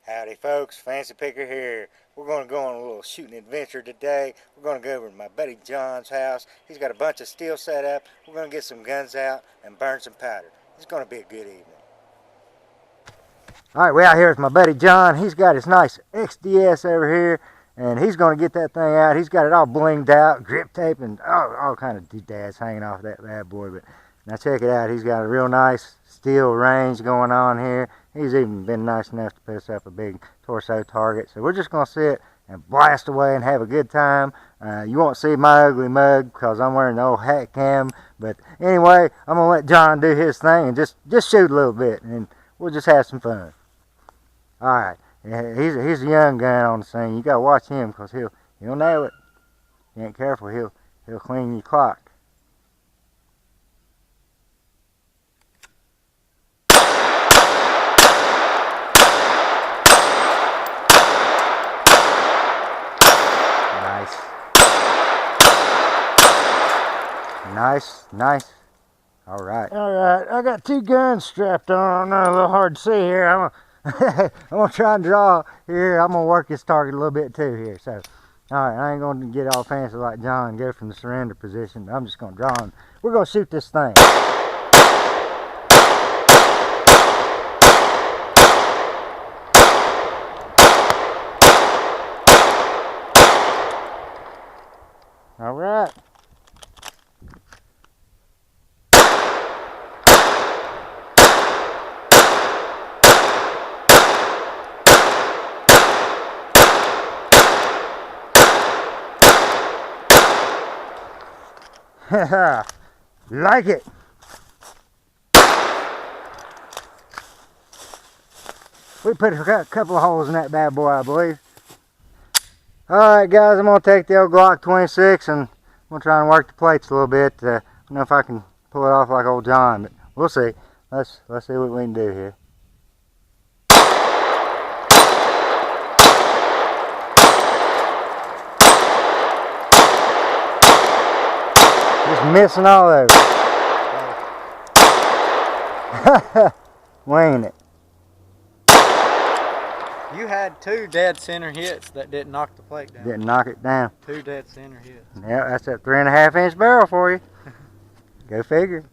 Howdy folks, Fancy Picker here. We're going to go on a little shooting adventure today. We're going to go over to my buddy John's house. He's got a bunch of steel set up. We're going to get some guns out and burn some powder. It's going to be a good evening. Alright, we're out here with my buddy John. He's got his nice XDS over here, and he's going to get that thing out. He's got it all blinged out, grip tape, and all kind of doodads hanging off that bad boy. But now check it out. He's got a real nice steel range going on here. He's even been nice enough to put us up a big torso target. So we're just going to sit and blast away and have a good time. You won't see my ugly mug because I'm wearing the old hat cam. But anyway, I'm going to let John do his thing and just shoot a little bit. And we'll just have some fun. Alright, he's a young gun on the scene. You got to watch him because he'll nail it. If you ain't careful, he'll clean your clock. Nice. Alright, I got two guns strapped on. I know, a little hard to see here. I'm gonna try and draw here. I'm gonna work this target a little bit too here. So, alright, I ain't gonna get all fancy like John and go from the surrender position. I'm just gonna draw and we're gonna shoot this thing. Alright. Like it. We put a couple of holes in that bad boy, I believe. Alright guys, I'm going to take the old Glock 26 and I'm going to try and work the plates a little bit. I don't know if I can pull it off like old John, but we'll see. Let's see what we can do here. Just missing all over. Winging it. You had two dead center hits that didn't knock the plate down. Didn't knock it down. Two dead center hits. Yeah, that's that 3.5 inch barrel for you. Go figure.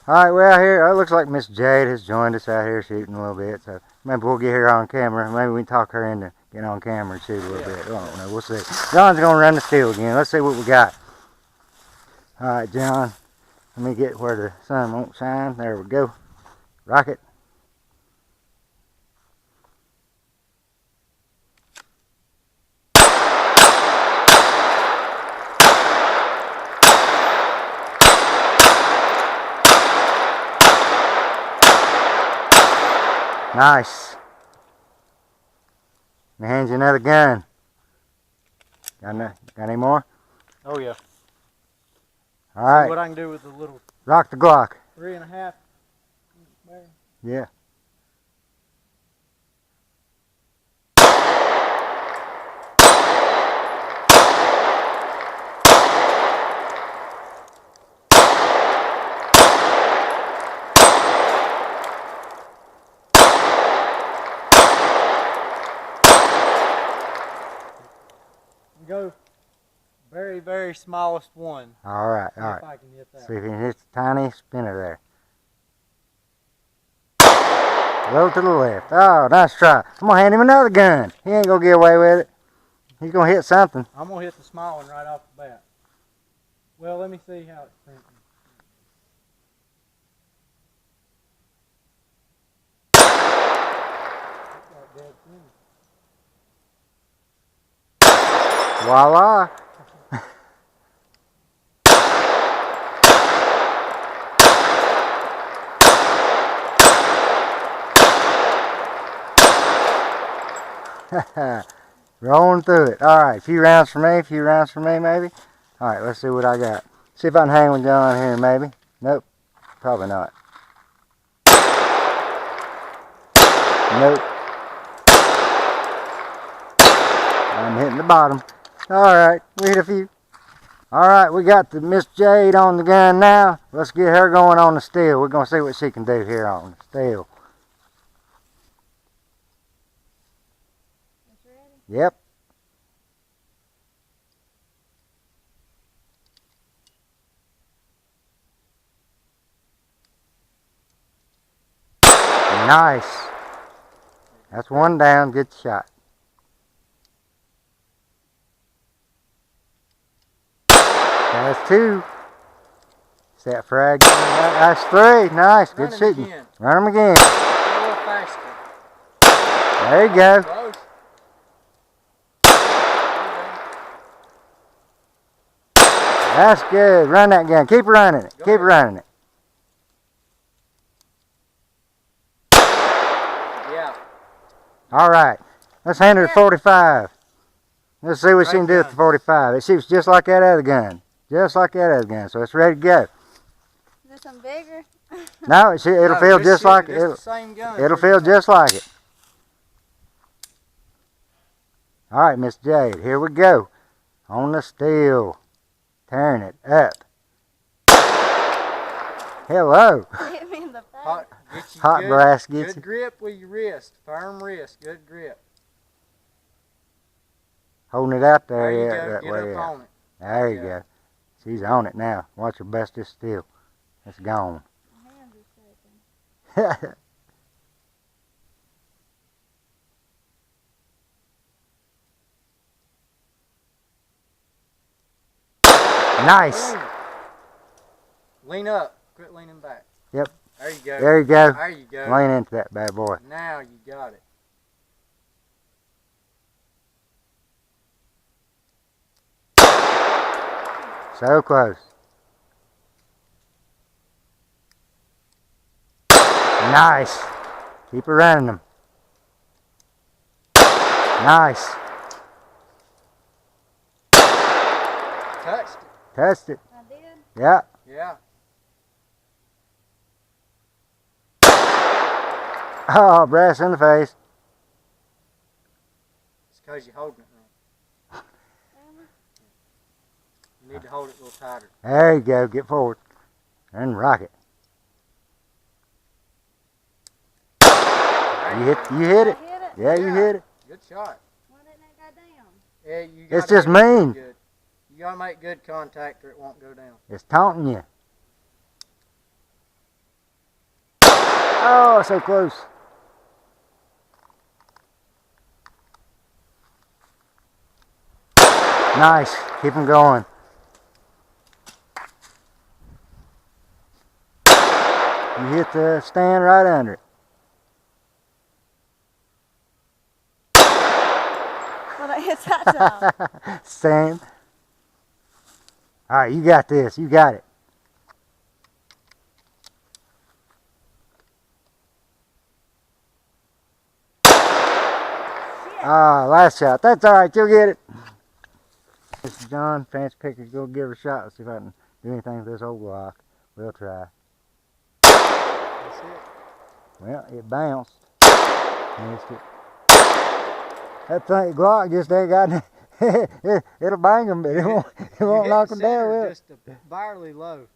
Alright, we're out here. It looks like Miss Jade has joined us out here shooting a little bit. So maybe we'll get her on camera. Maybe we can talk her into getting on camera and shoot a little bit. I don't know. We'll see. John's going to run the steel again. Let's see what we got. Alright, John. Let me get where the sun won't shine. There we go. Rocket. Nice. Let me hand you another gun. Got any more? Oh yeah. All right. See what I can do with the little rock the Glock. 3.5. Yeah. Go very smallest one. All right. See if I can hit that. See if you can hit the tiny spinner there. A little to the left. Oh, nice try. I'm going to hand him another gun. He ain't going to get away with it. He's going to hit something. I'm going to hit the small one right off the bat. Well, let me see how it's printing. Voila. Rolling through it. Alright, a few rounds for me maybe. Alright, let's see what I got. See if I can hang with John here maybe. Nope, probably not. Nope. I'm hitting the bottom. Alright, we hit a few. Alright, we got the Miss Jade on the gun now. Let's get her going on the steel. We're going to see what she can do here on the steel. Yep. Nice. That's one down. Good shot. That's two. Is that frag? That's three. Nice. Good shooting. Again. Run them again. A little faster. There you go. Close. That's good. Run that gun. Keep running it. Keep running it. Yeah. All right. Let's hand her the 45. Let's see what she can do with the 45. It shoots just like that other gun. Just like that other gun. So it's ready to go. Is this some bigger? No, it'll feel just like it. It'll feel just like it. All right, Miss Jade. Here we go. On the steel. Turn it up. Hello. Hit me in the face. Hot blast gets you. Good grip with your wrist. Firm wrist. Good grip. Holding it out There you there. go. That Get way up out. on it. There you go. She's on it now. Watch her bust this steel. It's gone. My hands are shaking. Nice. Boom. Lean up. Quit leaning back. Yep. There you go. There you go. There you go. Lean into that bad boy. Now you got it. So close. Nice. Keep her running them. Nice. Touched it. Touched it. I did. Yeah. Yeah. Oh, brass in the face. It's because you're holding it wrong. You need to hold it a little tighter. There you go. Get forward. And rock it. You hit it. I hit it. Yeah, you hit it. Good shot. Why didn't it go down? Yeah, you It's gotta just hit it mean. good. You gotta make good contact or it won't go down. It's taunting you. Oh, so close. Nice. Keep them going. You hit the stand right under it. Well, I hit that down. Stand. All right, you got this. You got it. Ah, last shot. That's all right. You'll get it. This is John. Fancy Picker's going to give her a shot. Let's see if I can do anything with this old Glock. We'll try. That's it. Well, it bounced. Missed it. That thing, Glock just ain't got. It'll bang them, but it won't knock them down, will it? Just barely low.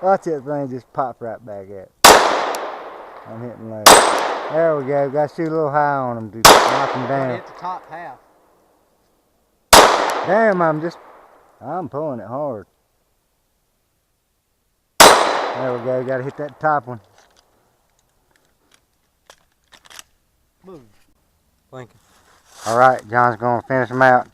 Watch that thing just pop right back at. I'm hitting low. There we go. Got to shoot a little high on them to knock them down. Hit the top half. Damn, I'm pulling it hard. There we go. Got to hit that top one. Boom. Blinking. All right, John's going to finish them out.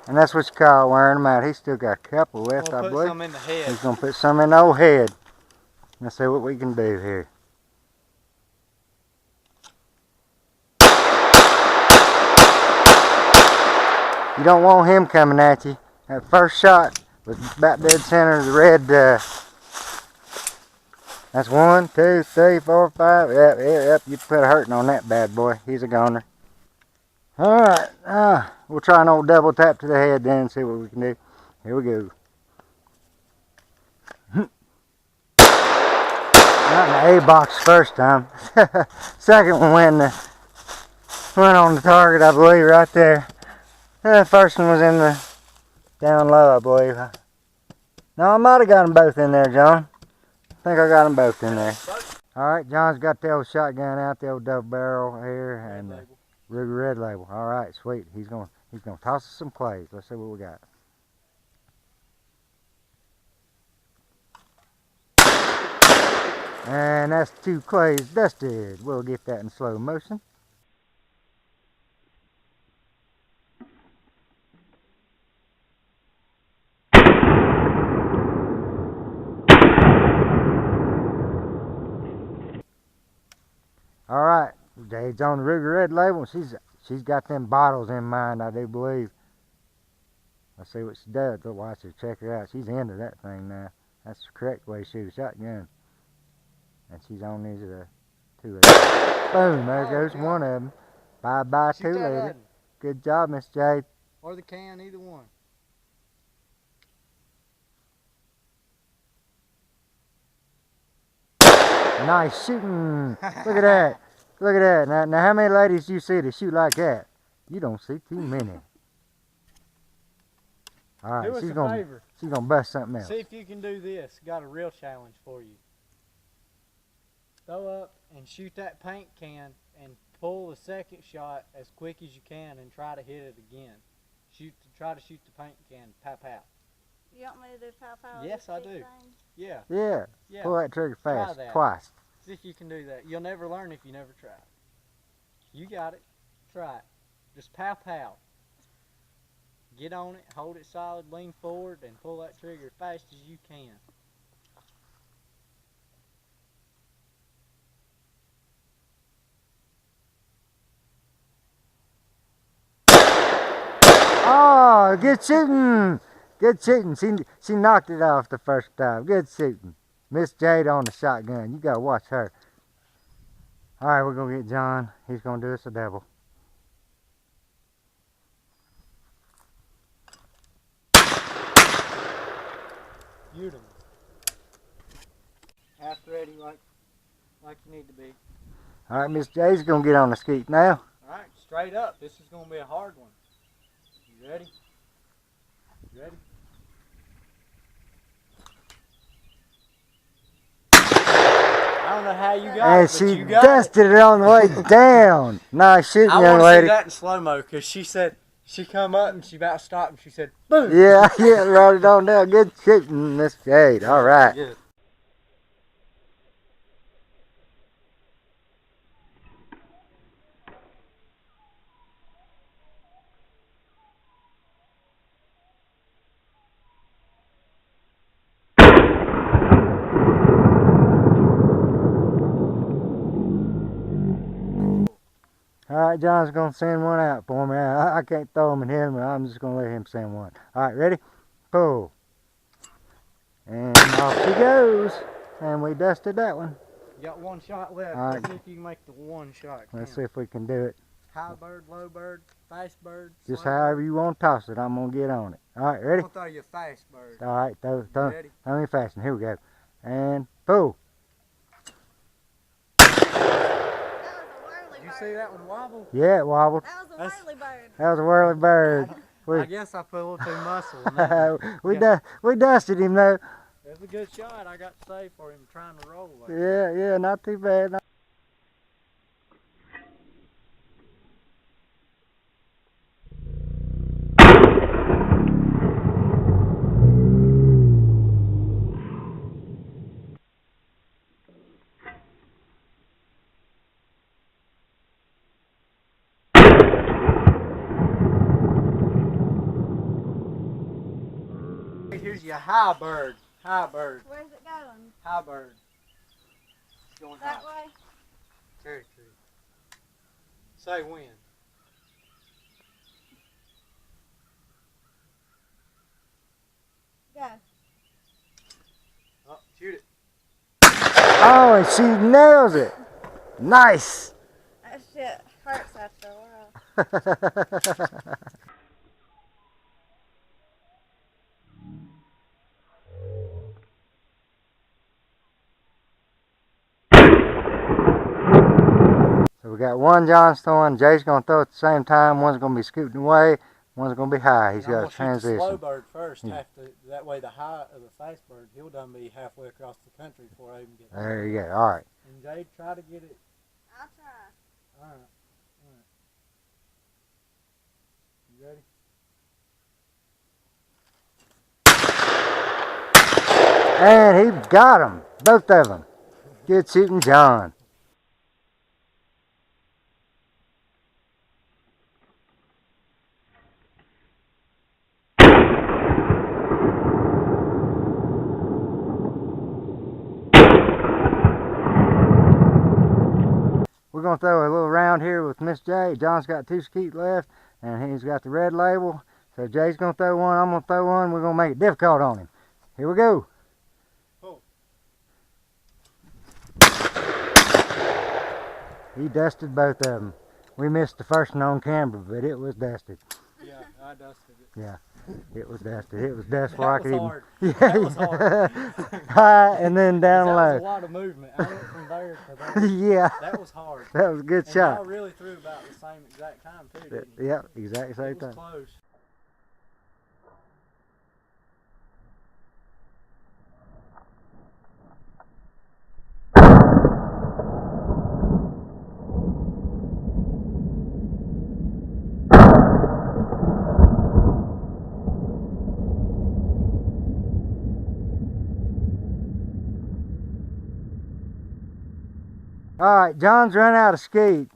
And that's what you call wearing them out. He's still got a couple left, I Put believe. some in the head. He's going to put some in the old head. Let's see what we can do here. You don't want him coming at you. That first shot was about dead center of the red. That's 1, 2, 3, 4, 5. Yep. You put a hurting on that bad boy. He's a goner. All right. We'll try an old double tap to the head then and see what we can do. Here we go. Not in the A box first time. Second one went in the One on the target, I believe, right there. The first one was in the down low, I believe. No, I might have got them both in there, John. I think I got them both in there. All right, John's got the old shotgun out, the old double barrel here, and the Ruger Red Label. All right, sweet. He's gonna toss us some clays. Let's see what we got. And that's 2 clays dusted. We'll get that in slow motion. All right, Jade's on the Ruger Red Label. She's got them bottles in mind, I do believe. Let's see what she does. Let's watch her, check her out. She's into that thing now. That's the correct way to shoot a shotgun. And she's on these 2 of them. Boom, there goes one of them. Bye-bye, 2 later. Good job, Miss Jade. Or the can, either one. Nice shooting. Look at that. Look at that. Now how many ladies you see that shoot like that? You don't see too many. All right, Do us a favor. She's gonna bust something else. See if you can do this. Got a real challenge for you. Throw up and shoot that paint can and pull the second shot as quick as you can and try to hit it again. Try to shoot the paint can. Pow pow. You want me to do pow-pow? Yes, I do. Yeah. Yeah. Pull that trigger fast. Twice. See if you can do that. You'll never learn if you never try. You got it. Try it. Just pow pow. Get on it, hold it solid, lean forward, and pull that trigger as fast as you can. Oh, good shooting. Good shooting. She knocked it off the first time. Good shooting. Miss Jade on the shotgun. You got to watch her. All right, we're going to get John. He's going to do us a double. Beautiful. Half ready like you need to be. All right, Miss Jade's going to get on the skeet now. All right, straight up. This is going to be a hard one. You ready? You ready? I don't know how you got And it, but she you got dusted it on the way down. Nice shooting, I young want to lady. see that in slow-mo because she said, she come up and she about stopped and she said, boom. Yeah, wrote it on down. Good shooting, Miss Jade. All right. Good. All right, John's going to send one out for me. I can't throw him and hit him, but I'm just going to let him send one. All right, ready? Pull. And off she goes. And we dusted that one. You got one shot left. All right. Let's see if you can make the one shot count. Let's see if we can do it. High bird, low bird, fast bird. Just slow however bird. you want to toss it, I'm going to get on it. All right, I'm ready? going to throw you a fast bird. All right, throw Ready? me fast. Here we go. And pull. That was a whirly Did you bird. see that one wobble? Yeah, it wobbled. That was a That's- whirly bird. That was a whirly bird. I guess I put a little too muscle in that. We dusted him though. It was a good shot I got to save for him trying to roll there. Yeah, not too bad. Here's your high bird. High bird. Where's it going? High bird. It's going high. That way? Cherry tree. Say when. Go. Oh, shoot it. Oh, and she nails it. Nice. That shit hurts after a while. So we got one John's throwing. Jay's going to throw at the same time. One's going to be scooting away. One's going to be high. He's got a transition. Slow bird first. That way the fast bird, he'll done be halfway across the country before I even get there. There you go. All right. And Jade, try to get it. I'll try. All right. You ready? And he got them. Both of them. Good shooting, John. We're going to throw a little round here with Miss Jade. John's got 2 skeet left, and he's got the red label. So Jay's going to throw one, I'm going to throw one. We're going to make it difficult on him. Here we go. Oh. He dusted both of them. We missed the first one on camera, but it was dusted. Yeah, I dusted it. Yeah, it was dusted. It was dust before I could even. Hard. That was hard. High and then down That low. was a lot of movement. I went from there to there. Yeah. That was hard. That was a good And shot. y'all really threw about the same exact time too, didn't you? Yep, exactly same It was time. close. Alright, John's run out of skeet,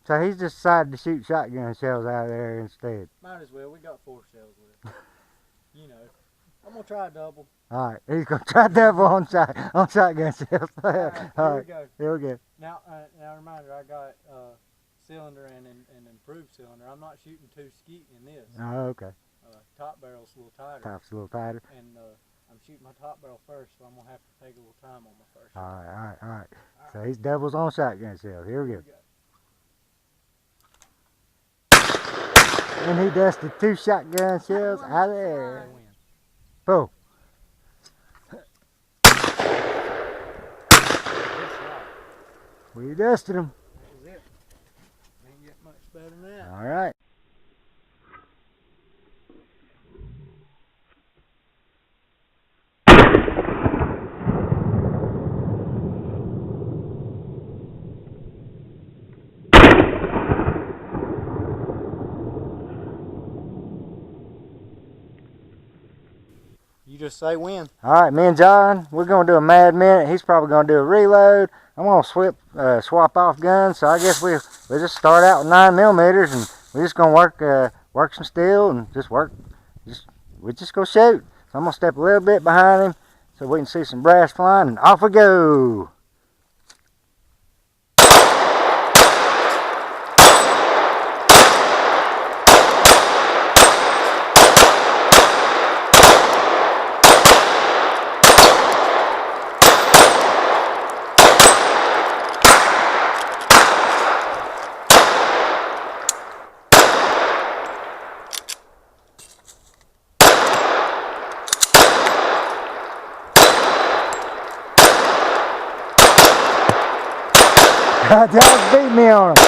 so he's just decided to shoot shotgun shells out of there instead. Might as well. We got 4 shells left. You know. I'm going to try a double. Alright, he's going to try double on shotgun shells. Alright, here we go. Here we go. Now reminder, I got cylinder and an improved cylinder. I'm not shooting 2 skeet in this. Oh, okay. Top barrel's a little tighter. Top's a little tighter. And I'm shooting my top barrel first, so I'm going to have to take a little time on my first. Alright. So he's doubles on shotgun shells. Here we go. And he dusted 2 shotgun shells out of there. Pull. We dusted them. That was it. Ain't get much better than that. Alright. You just say when. Alright, me and John, we're going to do a mad minute. He's probably going to do a reload. I'm going to swap off guns. So I guess we'll just start out with 9mm and we're just going to work some steel and we're just going to shoot. So I'm going to step a little bit behind him so we can see some brass flying and off we go. John's beat me on him.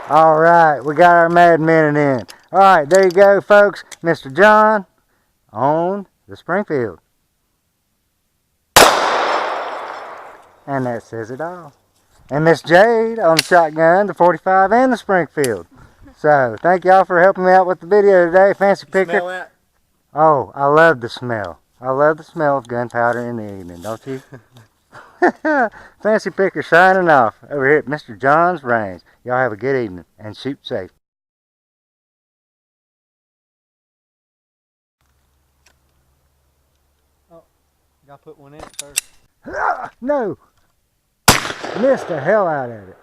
Alright, we got our mad minute in. Alright, there you go, folks. Mr. John on the Springfield. And that says it all. And Miss Jade on the shotgun, the 45, and the Springfield. So, thank y'all for helping me out with the video today. Fancy Picker. Smell that? Oh, I love the smell. I love the smell of gunpowder in the evening, don't you? Fancy Picker signing off over here at Mr. John's Range. Y'all have a good evening and shoot safe. Oh, gotta put one in it first. No! Missed the hell out of it.